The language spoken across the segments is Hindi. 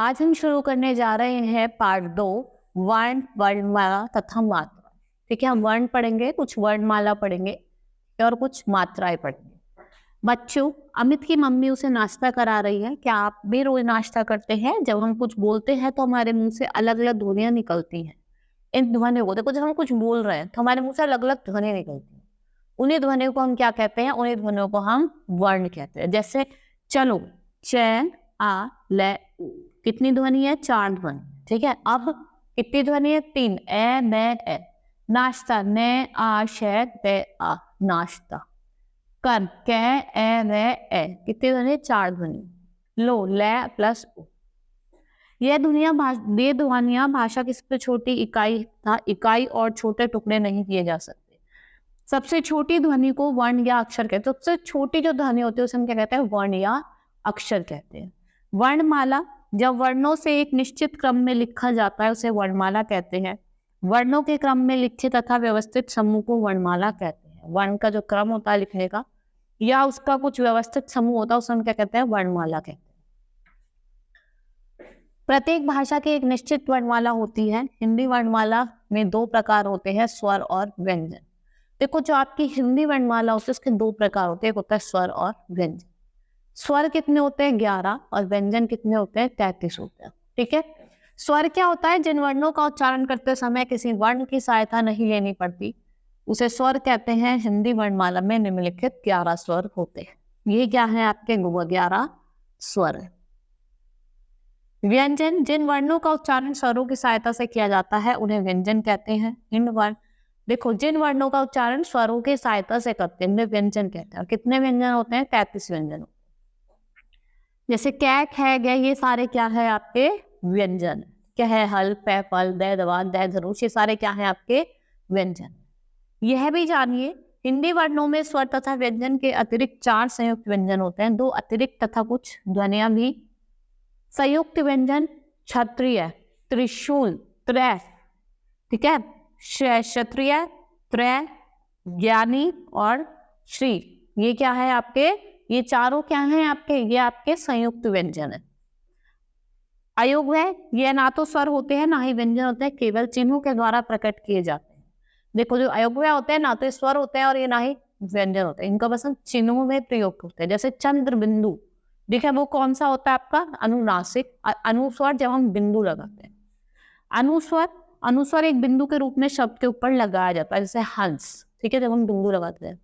आज हम शुरू करने जा रहे हैं पार्ट 2 वर्ण, वर्णमाला तथा मात्रा। ठीक है, हम वर्ण पढ़ेंगे, कुछ वर्णमाला पढ़ेंगे और कुछ मात्राएं पढ़ेंगे। बच्चों, अमित की मम्मी उसे नाश्ता करा रही है। क्या आप भी रोज नाश्ता करते हैं? जब हम कुछ बोलते हैं तो हमारे मुंह से अलग अलग ध्वनियां निकलती हैं। इन ध्वनियों को देखो, जब हम कुछ बोल रहे हैं तो हमारे मुंह से अलग अलग ध्वनि निकलती हैं। उन्हीं ध्वनियों को हम क्या कहते हैं? उन्हीं ध्वनियों को हम वर्ण कहते हैं। जैसे चलो, चैन, आ, ले, उ। कितनी ध्वनि है? 4 ध्वनि। ठीक है, अब कितनी ध्वनि है? 3, ए, ने, ए। नाश्ता, ने, आ, शे, बे, आ, नाश्ता। कर, कै, ए, रे, ए। कितनी ध्वनि? 4 ध्वनि। लो, ले प्लस उ। ये ध्वनियां भाषा की सबसे छोटी इकाई था। इकाई और छोटे टुकड़े नहीं किए जा सकते। सबसे छोटी ध्वनि को वर्ण या अक्षर कहते हैं। सबसे छोटी जो ध्वनि होती है उसे हम क्या कहते हैं? वर्ण या अक्षर कहते हैं। वर्णमाला, जब वर्णों से एक निश्चित क्रम में लिखा जाता है उसे वर्णमाला कहते हैं। वर्णों के क्रम में लिखे तथा व्यवस्थित समूह को वर्णमाला कहते हैं। वर्ण का जो क्रम होता है लिखने का या उसका कुछ व्यवस्थित समूह होता है उसे हम क्या कहते हैं? वर्णमाला कहते हैं। प्रत्येक भाषा की एक निश्चित वर्णमाला होती है। हिंदी वर्णमाला में 2 प्रकार होते हैं, स्वर और व्यंजन। देखो, जो आपकी हिंदी वर्णमाला होती है उसके 2 प्रकार होते हैं, एक होता है स्वर और व्यंजन। स्वर कितने होते हैं? 11, और व्यंजन कितने होते हैं? 33 होते हैं। ठीक है, स्वर क्या होता है? जिन वर्णों का उच्चारण करते समय किसी वर्ण की सहायता नहीं लेनी पड़ती उसे स्वर कहते हैं। हिंदी वर्णमाला में निम्नलिखित 11 स्वर होते हैं। ये क्या है? आपके 11 स्वर है। व्यंजन, जिन वर्णों का उच्चारण स्वरों की सहायता से किया जाता है उन्हें व्यंजन कहते हैं। इन वर्ण, देखो, जिन वर्णों का उच्चारण स्वरों की सहायता से करते हैं उन्हें व्यंजन कहते हैं। और कितने व्यंजन होते हैं? 33 व्यंजन होते हैं। जैसे कै, ख, ग, ये सारे क्या है? आपके व्यंजन। क्या है? हल, पे, पल, दे, दवा, दे, धनुष, ये सारे क्या है? आपके व्यंजन। यह भी जानिए, हिंदी वर्णों में स्वर तथा व्यंजन के अतिरिक्त 4 संयुक्त व्यंजन होते हैं। 2 अतिरिक्त तथा कुछ ध्वनियां भी। संयुक्त व्यंजन क्षत्रिय, त्रिशूल, त्रय। ठीक है, क्षत्रिय, त्रय, ज्ञानी और श्री। ये क्या है आपके? ये चारों क्या हैं आपके? ये आपके संयुक्त व्यंजन है। अयोगव्य, ये ना तो स्वर होते हैं ना ही व्यंजन होते हैं, केवल चिन्हों के द्वारा प्रकट किए जाते हैं। देखो, जो अयोगव्य होते हैं ना तो स्वर होते हैं और ये ना ही व्यंजन होते हैं, इनका बस हम चिन्हों में प्रयोग करते हैं। जैसे चंद्र बिंदु, देखिए वो कौन सा होता है आपका? अनुनासिक। अनुस्वर जब हम बिंदु लगाते हैं। अनुस्वर, अनुस्वर एक बिंदु के रूप में शब्द के ऊपर लगाया जाता है, जैसे हंस। ठीक है, जब हम बिंदु लगाते हैं।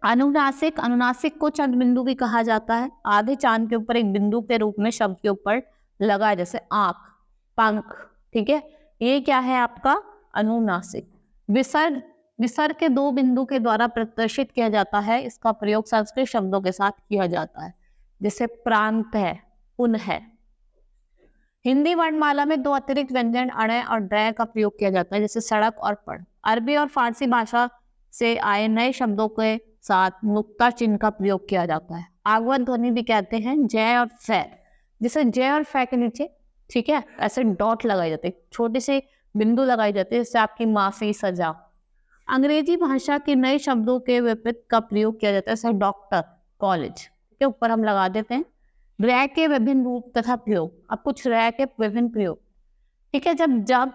अनुनासिक, अनुनासिक को चंद्र बिंदु भी कहा जाता है। आधे चांद के ऊपर एक बिंदु के रूप में शब्द के ऊपर लगा, जैसे आंख, पंख। ठीक है, ये क्या है आपका? अनुनासिक। विसर्ग, विसर्ग के 2 बिंदु के द्वारा प्रदर्शित किया जाता है। इसका प्रयोग संस्कृत शब्दों के साथ किया जाता है, जैसे प्रांत है, पुन है। हिंदी वर्णमाला में 2 अतिरिक्त व्यंजन अण और ड्रय का प्रयोग किया जाता है, जैसे सड़क और पढ़। अरबी और फारसी भाषा से आए नए शब्दों के साथ नुक्ता चिन्ह का प्रयोग किया जाता है। आगवत ध्वनि भी कहते हैं, जय और फै। जैसे जय और फै के नीचे, ठीक है, ऐसे डॉट लगाई जाती है, छोटे से बिंदु लगाई जाती है, जैसे आपकी माफी, सजा। अंग्रेजी भाषा के नए शब्दों के विपरीत का प्रयोग किया जाता है, जैसे डॉक्टर, कॉलेज के ऊपर हम लगा देते हैं। रय के विभिन्न रूप तथा प्रयोग। अब कुछ रय के विभिन्न प्रयोग। ठीक है, जब जब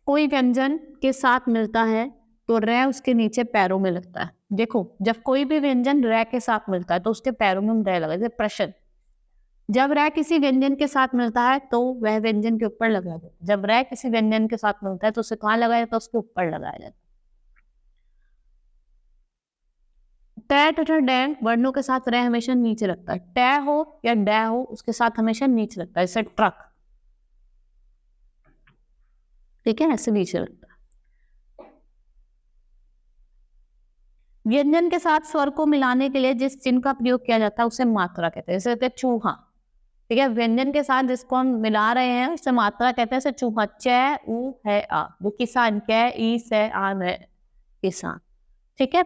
कोई व्यंजन के साथ मिलता है तो रय उसके नीचे पैरों में लगता है। देखो, जब कोई भी व्यंजन रय के साथ मिलता है तो उसके पैरों में हम रय लगा, जैसे प्रश्न। जब रय किसी व्यंजन के साथ मिलता है तो वह व्यंजन के ऊपर लगाया जाता है। जब रय किसी व्यंजन के साथ मिलता है तो उसे कहाँ लगाया जाता है? उसके ऊपर लगाया जाता है। टै तथा डैंग वर्णों के साथ रह हमेशा नीचे लगता है। टै हो या डै हो, उसके साथ हमेशा नीचे लगता है, जैसे ट्रक। ठीक है, ऐसे नीचे लगता है। व्यंजन के साथ स्वर को मिलाने के लिए जिस चिन्ह का प्रयोग किया जाता है उसे मात्रा कहते हैं, जैसे चूहा। ठीक है, व्यंजन के साथ जिसको हम मिला रहे हैं उसे मात्रा कहते हैं, जैसे चूहा। च, उ, है, आ। वो किसान, कै, ई, से, आन है, किसान। ठीक है,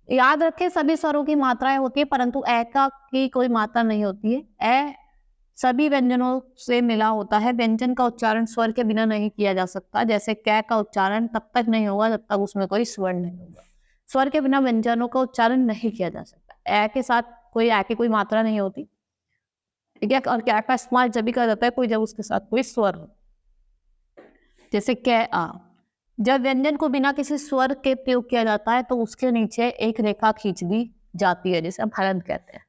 याद रखें सभी स्वरों की मात्राएं होती है परंतु ए का की कोई मात्रा नहीं होती है। ए सभी व्यंजनों से मिला होता है। व्यंजन का उच्चारण स्वर के बिना नहीं किया जा सकता। जैसे कै का उच्चारण तब तक नहीं होगा जब तक उसमें कोई स्वर नहीं होगा। स्वर के बिना व्यंजनों का उच्चारण नहीं किया जा सकता। ए के साथ कोई ए की कोई मात्रा नहीं होती। ठीक है। और क्या का इस्तेमाल जब भी करा जाता है कोई जब उसके साथ कोई स्वर हो, जैसे कै आ। जब व्यंजन को बिना किसी स्वर के प्रयोग किया जाता है तो उसके नीचे एक रेखा खींच दी जाती है, जिसे हम हलंत कहते हैं।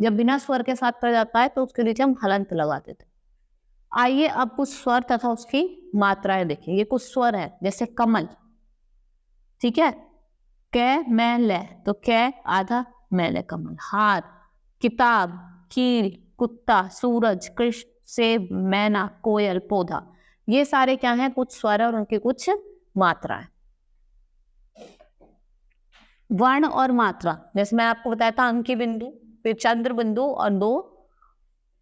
जब बिना स्वर के साथ करा जाता है तो उसके नीचे हम हलंत लगा देते हैं। आइए अब कुछ स्वर तथा उसकी मात्राएं देखें। ये कुछ स्वर है, जैसे कमल, ठीक है, कै मैं ले, तो कै आधा मैले कमल। हार, किताब, कील, कुत्ता, सूरज, कृष्ण, सेब, मैना, कोयल, पौधा। ये सारे क्या हैं? कुछ स्वर और उनकी कुछ मात्राएं। वर्ण और मात्रा, जैसे मैं आपको बताया था अंकी बिंदु, फिर चंद्र बिंदु और दो,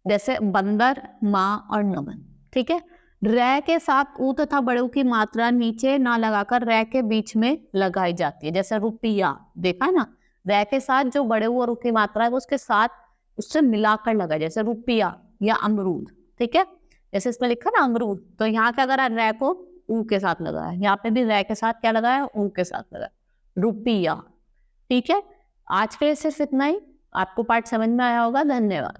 जैसे बंदर, माँ और नमन, ठीक है। रै के साथ ऊ तथा बड़े की मात्रा नीचे ना लगाकर रै के बीच में लगाई जाती है, जैसे रुपया, देखा ना, रै के साथ जो बड़े और ऊ की मात्रा है वो उसके साथ उससे मिलाकर लगाए, जैसे रुपया या अमरूद, ठीक है। जैसे इसमें लिखा ना अमरूद, तो यहाँ क्या करा, रै को ऊ के साथ लगाया, यहाँ पे भी रै के साथ क्या लगाया, ऊ के साथ लगाया, रुपया, ठीक है। आज के लिए सिर्फ इतना ही। आपको पाठ समझ में आया होगा। धन्यवाद।